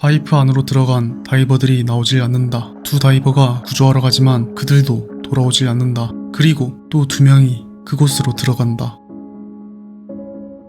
파이프 안으로 들어간 다이버들이 나오질 않는다. 두 다이버가 구조하러 가지만 그들도 돌아오질 않는다. 그리고 또 두 명이 그곳으로 들어간다.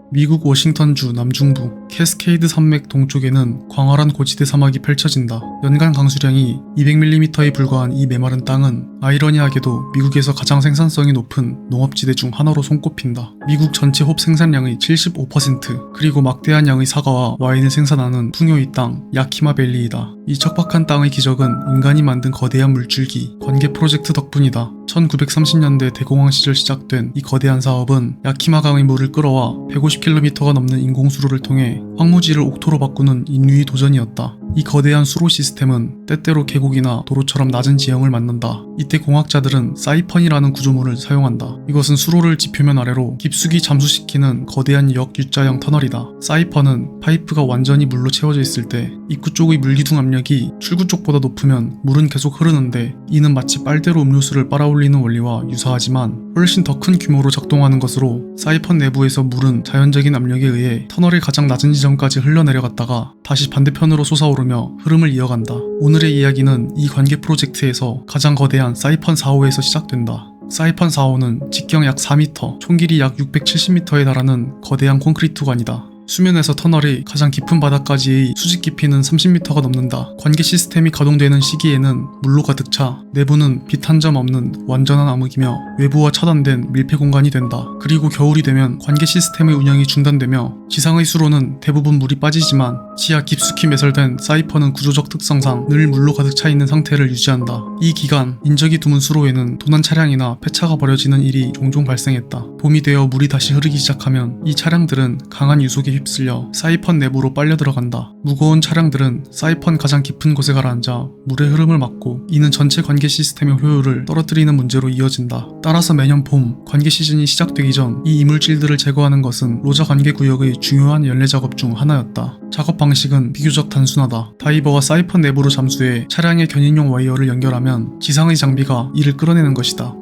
미국 워싱턴주 남중부 캐스케이드 산맥 동쪽에는 광활한 고지대 사막이 펼쳐진다. 연간 강수량이 200mm에 불과한 이 메마른 땅은 아이러니하게도 미국에서 가장 생산성이 높은 농업지대 중 하나로 손꼽힌다. 미국 전체 홉 생산량의 75%, 그리고 막대한 양의 사과와 와인을 생산하는 풍요의 땅 야키마밸리이다. 이 척박한 땅의 기적은 인간이 만든 거대한 물줄기 관계 프로젝트 덕분이다. 1930년대 대공황 시절 시작된 이 거대한 사업은 야키마강의 물을 끌어와 150km가 넘는 인공수로를 통해 황무지를 옥토로 바꾸는 인류의 도전이었다. 이 거대한 수로 시스템은 때때로 계곡이나 도로처럼 낮은 지형을 만든다. 이때 공학자들은 사이펀이라는 구조물을 사용한다. 이것은 수로를 지표면 아래로 깊숙이 잠수시키는 거대한 역U자형 터널이다. 사이펀은 파이프가 완전히 물로 채워져 있을 때 입구 쪽의 물기둥 압력이 출구 쪽보다 높으면 물은 계속 흐르는데, 이는 마치 빨대로 음료수를 빨아올리는 원리와 유사하지만 훨씬 더 큰 규모로 작동하는 것으로, 사이펀 내부에서 물은 자연적인 압력에 의해 터널의 가장 낮은 지점까지 흘러내려갔다가 다시 반대편으로 솟아오르며 흐름을 이어간다. 오늘의 이야기는 이 관계 프로젝트에서 가장 거대한 사이펀 4호에서 시작된다. 사이펀 4호는 직경 약 4m, 총길이 약 670m에 달하는 거대한 콘크리트관이다. 수면에서 터널의 가장 깊은 바닥까지의 수직 깊이는 30m가 넘는다. 관계 시스템이 가동되는 시기에는 물로 가득 차 내부는 빛 한 점 없는 완전한 암흑이며 외부와 차단된 밀폐 공간이 된다. 그리고 겨울이 되면 관계 시스템의 운영이 중단되며 지상의 수로는 대부분 물이 빠지지만 지하 깊숙이 매설된 사이펀은 구조적 특성상 늘 물로 가득 차 있는 상태를 유지한다. 이 기간 인적이 드문 수로에는 도난 차량이나 폐차가 버려지는 일이 종종 발생했다. 봄이 되어 물이 다시 흐르기 시작하면 이 차량들은 강한 유속에 휩쓸려 사이펀 내부로 빨려 들어간다. 무거운 차량들은 사이펀 가장 깊은 곳에 가라앉아 물의 흐름을 막고, 이는 전체 관계 시스템의 효율을 떨어뜨리는 문제로 이어진다. 따라서 매년 봄 관계 시즌이 시작되기 전 이 이물질들을 제거하는 것은 로자 관계 구역의 중요한 연례 작업 중 하나였다. 작업 방식은 비교적 단순하다. 다이버가 사이펀 내부로 잠수해 차량의 견인용 와이어를 연결하면 지상의 장비가 이를 끌어내는 것이다.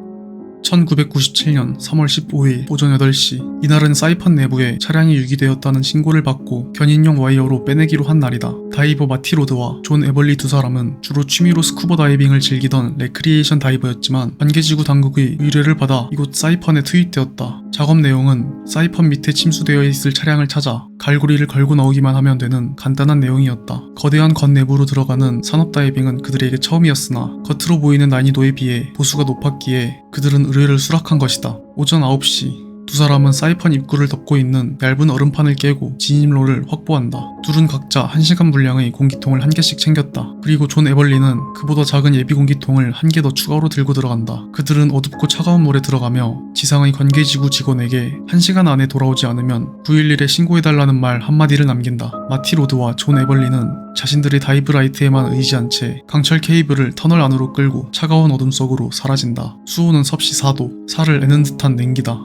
1997년 3월 15일 오전 8시, 이날은 사이펀 내부에 차량이 유기되었다는 신고를 받고 견인용 와이어로 빼내기로 한 날이다. 다이버 마티 로드와 존 에벌리 두 사람은 주로 취미로 스쿠버 다이빙을 즐기던 레크리에이션 다이버였지만 관계지구 당국의 의뢰를 받아 이곳 사이펀에 투입되었다. 작업 내용은 사이펀 밑에 침수되어 있을 차량을 찾아 갈고리를 걸고 나오기만 하면 되는 간단한 내용이었다. 거대한 건 내부로 들어가는 산업 다이빙은 그들에게 처음이었으나 겉으로 보이는 난이도에 비해 보수가 높았기에 그들은 의뢰를 수락한 것이다. 오전 9시 두 사람은 사이펀 입구를 덮고 있는 얇은 얼음판을 깨고 진입로를 확보한다. 둘은 각자 1시간 분량의 공기통을 한 개씩 챙겼다. 그리고 존 에벌리는 그보다 작은 예비 공기통을 한 개 더 추가로 들고 들어간다. 그들은 어둡고 차가운 물에 들어가며 지상의 관계지구 직원에게 1시간 안에 돌아오지 않으면 911에 신고해달라는 말 한마디를 남긴다. 마티 로드와 존 에벌리는 자신들의 다이브 라이트에만 의지한 채 강철 케이블을 터널 안으로 끌고 차가운 어둠 속으로 사라진다. 수온은 섭씨 4도, 살을 애는 듯한 냉기다.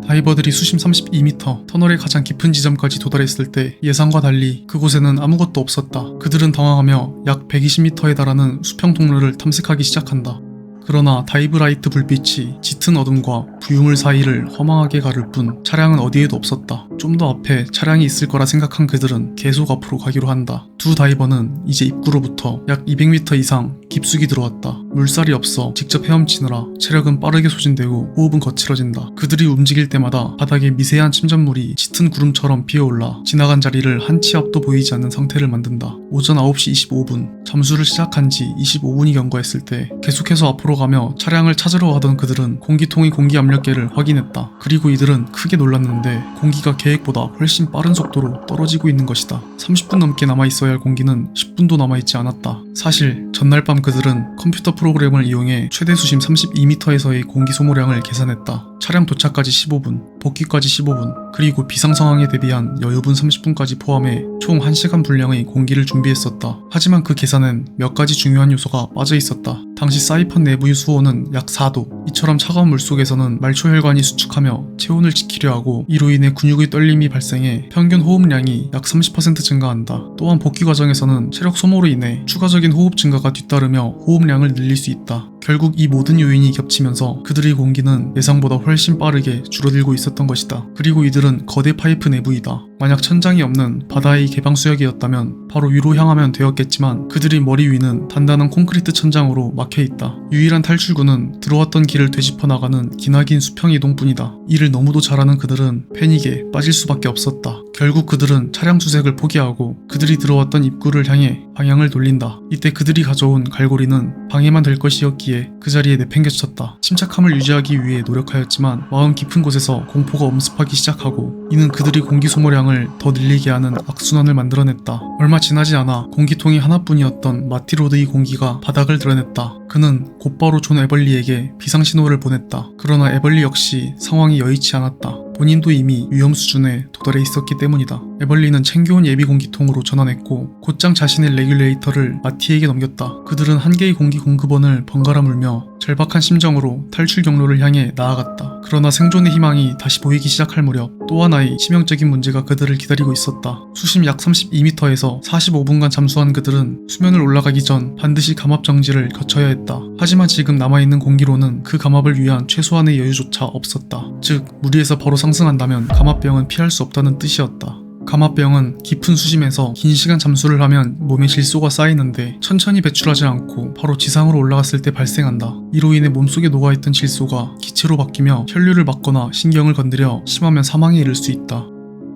다이버들이 수심 32m, 터널의 가장 깊은 지점까지 도달했을 때 예상과 달리 그곳에는 아무것도 없었다. 그들은 당황하며 약 120m에 달하는 수평 통로를 탐색하기 시작한다. 그러나 다이브 라이트 불빛이 짙은 어둠과 부유물 사이를 허망하게 가를 뿐 차량은 어디에도 없었다. 좀 더 앞에 차량이 있을 거라 생각한 그들은 계속 앞으로 가기로 한다. 두 다이버는 이제 입구로부터 약 200m 이상 깊숙이 들어왔다. 물살이 없어 직접 헤엄치느라 체력은 빠르게 소진되고 호흡은 거칠어진다. 그들이 움직일 때마다 바닥에 미세한 침전물이 짙은 구름처럼 피어올라 지나간 자리를 한 치 앞도 보이지 않는 상태를 만든다. 오전 9시 25분, 잠수를 시작한 지 25분이 경과했을 때 계속해서 앞으로 가며 차량을 찾으러 가던 그들은 공기통의 공기 압력계를 확인했다. 그리고 이들은 크게 놀랐는데 공기가 계획보다 훨씬 빠른 속도로 떨어지고 있는 것이다. 30분 넘게 남아있어야 할 공기는 10분도 남아있지 않았다. 사실 전날 밤 그들은 컴퓨터 프로그램을 이용해 최대 수심 32m에서의 공기 소모량을 계산했다. 차량 도착까지 15분, 복귀까지 15분, 그리고 비상 상황에 대비한 여유분 30분까지 포함해 총 1시간 분량의 공기를 준비했었다. 하지만 그 계산엔 몇 가지 중요한 요소가 빠져 있었다. 당시 사이펀 내부의 수온은 약 4도. 이처럼 차가운 물속에서는 말초혈관이 수축하며 체온을 지키려 하고, 이로 인해 근육의 떨림이 발생해 평균 호흡량이 약 30% 증가한다. 또한 복귀 과정에서는 체력 소모로 인해 추가적인 호흡 증가가 뒤따르며 호흡량을 늘릴 수 있다. 결국 이 모든 요인이 겹치면서 그들의 공기는 예상보다 훨씬 빠르게 줄어들고 있었던 것이다. 그리고 이들은 거대 파이프 내부이다. 만약 천장이 없는 바다의 개방수역이었다면 바로 위로 향하면 되었겠지만 그들의 머리 위는 단단한 콘크리트 천장으로 막혀있다. 유일한 탈출구는 들어왔던 길을 되짚어 나가는 기나긴 수평 이동뿐이다. 이를 너무도 잘하는 그들은 패닉에 빠질 수밖에 없었다. 결국 그들은 차량 수색을 포기하고 그들이 들어왔던 입구를 향해 방향을 돌린다. 이때 그들이 가져온 갈고리는 방해만 될 것이었기에 그 자리에 내팽개쳤다. 침착함을 유지하기 위해 노력하였지만 마음 깊은 곳에서 공포가 엄습하기 시작하고 이는 그들이 공기 소모량을 더 늘리게 하는 악순환을 만들어냈다. 얼마 지나지 않아 공기통이 하나뿐이었던 마티로드의 공기가 바닥을 드러냈다. 그는 곧바로 존 에벌리에게 비상신호를 보냈다. 그러나 에벌리 역시 상황이 여의치 않았다. 본인도 이미 위험 수준에 도달해 있었기 때문이다. 에벌리는 챙겨온 예비 공기통으로 전환했고 곧장 자신의 레귤레이터를 마티에게 넘겼다. 그들은 한 개의 공기 공급원을 번갈아 물며 절박한 심정으로 탈출 경로를 향해 나아갔다. 그러나 생존의 희망이 다시 보이기 시작할 무렵 또 하나의 치명적인 문제가 그들을 기다리고 있었다. 수심 약 32m에서 45분간 잠수한 그들은 수면을 올라가기 전 반드시 감압 정지를 거쳐야 했다. 하지만 지금 남아있는 공기로는 그 감압을 위한 최소한의 여유조차 없었다. 즉 무리에서 바로 상승한다면 감압병은 피할 수 없다는 뜻이었다. 감압병은 깊은 수심에서 긴 시간 잠수를 하면 몸에 질소가 쌓이는데 천천히 배출하지 않고 바로 지상으로 올라갔을 때 발생한다. 이로 인해 몸속에 녹아있던 질소가 기체로 바뀌며 혈류를 막거나 신경을 건드려 심하면 사망에 이를 수 있다.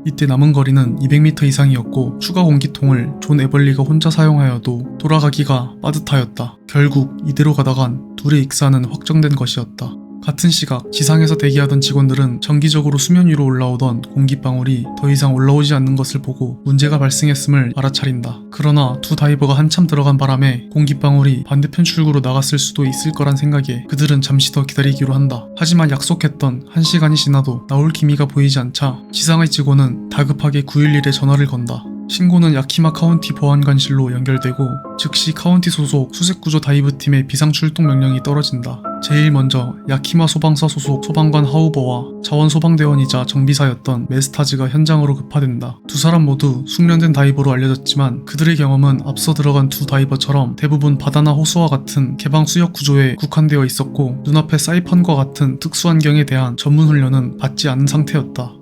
이때 남은 거리는 200m 이상이었고 추가 공기통을 존 에벌리가 혼자 사용하여도 돌아가기가 빠듯하였다. 결국 이대로 가다간 둘의 익사는 확정된 것이었다. 같은 시각 지상에서 대기하던 직원들은 정기적으로 수면 위로 올라오던 공기방울이 더 이상 올라오지 않는 것을 보고 문제가 발생했음을 알아차린다. 그러나 두 다이버가 한참 들어간 바람에 공기방울이 반대편 출구로 나갔을 수도 있을 거란 생각에 그들은 잠시 더 기다리기로 한다. 하지만 약속했던 1시간이 지나도 나올 기미가 보이지 않자 지상의 직원은 다급하게 911에 전화를 건다. 신고는 야키마 카운티 보안관실로 연결되고 즉시 카운티 소속 수색구조 다이브팀의 비상출동 명령이 떨어진다. 제일 먼저 야키마 소방서 소속 소방관 하우버와 자원소방대원이자 정비사였던 메스타즈가 현장으로 급파된다. 두 사람 모두 숙련된 다이버로 알려졌지만 그들의 경험은 앞서 들어간 두 다이버처럼 대부분 바다나 호수와 같은 개방 수역 구조에 국한되어 있었고 눈앞의 사이펀과 같은 특수환경에 대한 전문 훈련은 받지 않은 상태였다.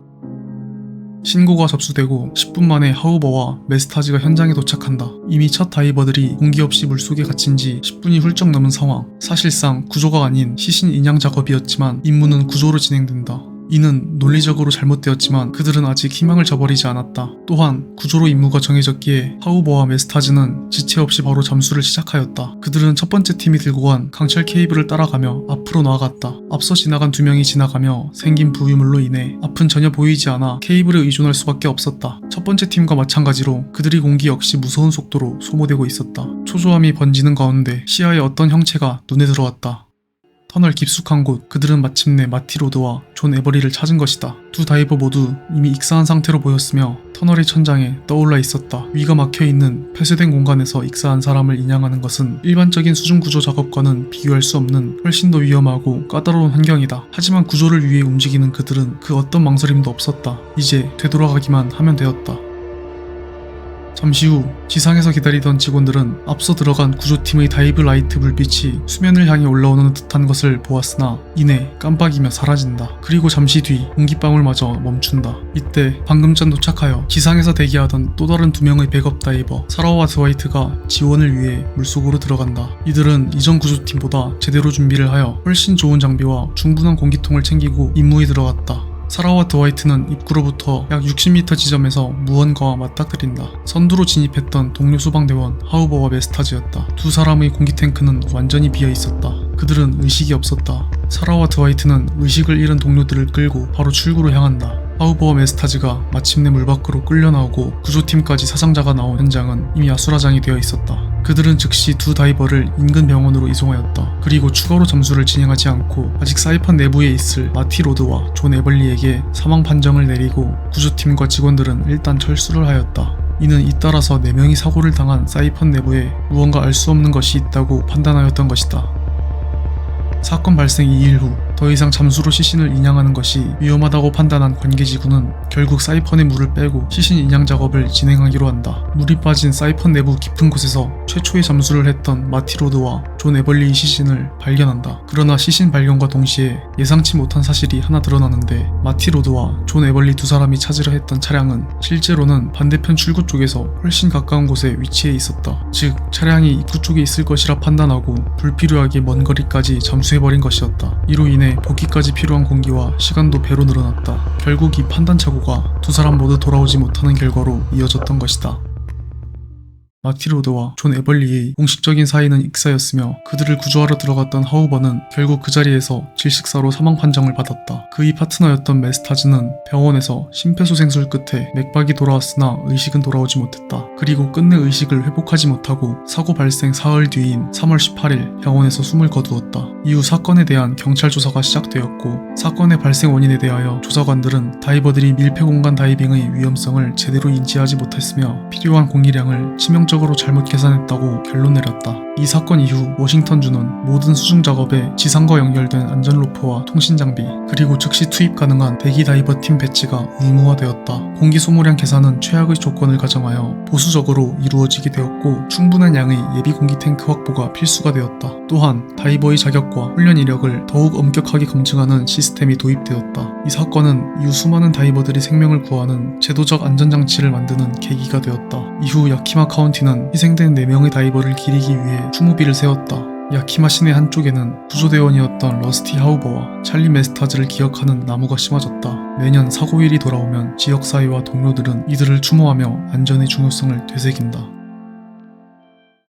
신고가 접수되고 10분 만에 하우버와 메스타즈가 현장에 도착한다. 이미 첫 다이버들이 공기 없이 물속에 갇힌 지 10분이 훌쩍 넘은 상황. 사실상 구조가 아닌 시신 인양 작업이었지만 임무는 구조로 진행된다. 이는 논리적으로 잘못되었지만 그들은 아직 희망을 저버리지 않았다. 또한 구조로 임무가 정해졌기에 하우버와 메스타즈는 지체 없이 바로 잠수를 시작하였다. 그들은 첫 번째 팀이 들고 간 강철 케이블을 따라가며 앞으로 나아갔다. 앞서 지나간 두 명이 지나가며 생긴 부유물로 인해 앞은 전혀 보이지 않아 케이블에 의존할 수밖에 없었다. 첫 번째 팀과 마찬가지로 그들의 공기 역시 무서운 속도로 소모되고 있었다. 초조함이 번지는 가운데 시야에 어떤 형체가 눈에 들어왔다. 터널 깊숙한 곳, 그들은 마침내 마티로드와 존 에버리를 찾은 것이다. 두 다이버 모두 이미 익사한 상태로 보였으며 터널의 천장에 떠올라 있었다. 위가 막혀있는 폐쇄된 공간에서 익사한 사람을 인양하는 것은 일반적인 수중 구조 작업과는 비교할 수 없는 훨씬 더 위험하고 까다로운 환경이다. 하지만 구조를 위해 움직이는 그들은 그 어떤 망설임도 없었다. 이제 되돌아가기만 하면 되었다. 잠시 후 지상에서 기다리던 직원들은 앞서 들어간 구조팀의 다이브 라이트 불빛이 수면을 향해 올라오는 듯한 것을 보았으나 이내 깜빡이며 사라진다. 그리고 잠시 뒤 공기방울마저 멈춘다. 이때 방금 전 도착하여 지상에서 대기하던 또 다른 두 명의 백업 다이버 사라와 드와이트가 지원을 위해 물속으로 들어간다. 이들은 이전 구조팀보다 제대로 준비를 하여 훨씬 좋은 장비와 충분한 공기통을 챙기고 임무에 들어갔다. 사라와 드와이트는 입구로부터 약 60m 지점에서 무언가와 맞닥뜨린다. 선두로 진입했던 동료 소방대원 하우버와 메스타즈였다. 두 사람의 공기탱크는 완전히 비어있었다. 그들은 의식이 없었다. 사라와 드와이트는 의식을 잃은 동료들을 끌고 바로 출구로 향한다. 하우버와 메스타즈가 마침내 물 밖으로 끌려 나오고 구조팀까지 사상자가 나온 현장은 이미 아수라장이 되어 있었다. 그들은 즉시 두 다이버를 인근 병원으로 이송하였다. 그리고 추가로 잠수를 진행하지 않고 아직 사이판 내부에 있을 마티로드와 존 에벌리에게 사망 판정을 내리고 구조팀과 직원들은 일단 철수를 하였다. 이는 잇따라서 4명이 사고를 당한 사이판 내부에 무언가 알 수 없는 것이 있다고 판단하였던 것이다. 사건 발생 2일 후 더 이상 잠수로 시신을 인양하는 것이 위험하다고 판단한 관계지구는 결국 사이펀의 물을 빼고 시신 인양 작업을 진행하기로 한다. 물이 빠진 사이펀 내부 깊은 곳에서 최초의 잠수를 했던 마티로드와 존 에벌리의 시신을 발견한다. 그러나 시신 발견과 동시에 예상치 못한 사실이 하나 드러나는데, 마티로드와 존 에벌리 두 사람이 찾으려 했던 차량은 실제로는 반대편 출구 쪽에서 훨씬 가까운 곳에 위치해 있었다. 즉 차량이 입구 쪽에 있을 것이라 판단하고 불필요하게 먼 거리까지 잠수해버린 것이었다. 이로 인해 복귀까지 필요한 공기와 시간도 배로 늘어났다. 결국 이 판단착오가 두 사람 모두 돌아오지 못하는 결과로 이어졌던 것이다. 마티로드와 존 에벌리의 공식적인 사이는 익사였으며 그들을 구조하러 들어갔던 하우버는 결국 그 자리에서 질식사로 사망 판정을 받았다. 그의 파트너였던 메스타즈는 병원에서 심폐소생술 끝에 맥박이 돌아왔으나 의식은 돌아오지 못했다. 그리고 끝내 의식을 회복하지 못하고 사고 발생 사흘 뒤인 3월 18일 병원에서 숨을 거두었다. 이후 사건에 대한 경찰 조사가 시작되었고, 사건의 발생 원인에 대하여 조사관들은 다이버들이 밀폐공간 다이빙의 위험성을 제대로 인지하지 못했으며 필요한 공기량을 치명적으로 잘못 계산했다고 결론 내렸다. 이 사건 이후 워싱턴주는 모든 수중 작업에 지상과 연결된 안전로프와 통신장비, 그리고 즉시 투입 가능한 대기 다이버 팀 배치가 의무화되었다. 공기 소모량 계산은 최악의 조건을 가정하여 보수적으로 이루어지게 되었고, 충분한 양의 예비 공기 탱크 확보가 필수가 되었다. 또한 다이버의 자격과 훈련 이력을 더욱 엄격하게 검증하는 시스템이 도입되었다. 이 사건은 이후 수많은 다이버들이 생명을 구하는 제도적 안전장치를 만드는 계기가 되었다. 이후 야키마 카운티는 희생된 4명의 다이버를 기리기 위해 추모비를 세웠다. 야키마 시내 한쪽에는 구조대원이었던 러스티 하우버와 찰리 메스타즈를 기억하는 나무가 심어졌다. 매년 사고일이 돌아오면 지역사회와 동료들은 이들을 추모하며 안전의 중요성을 되새긴다.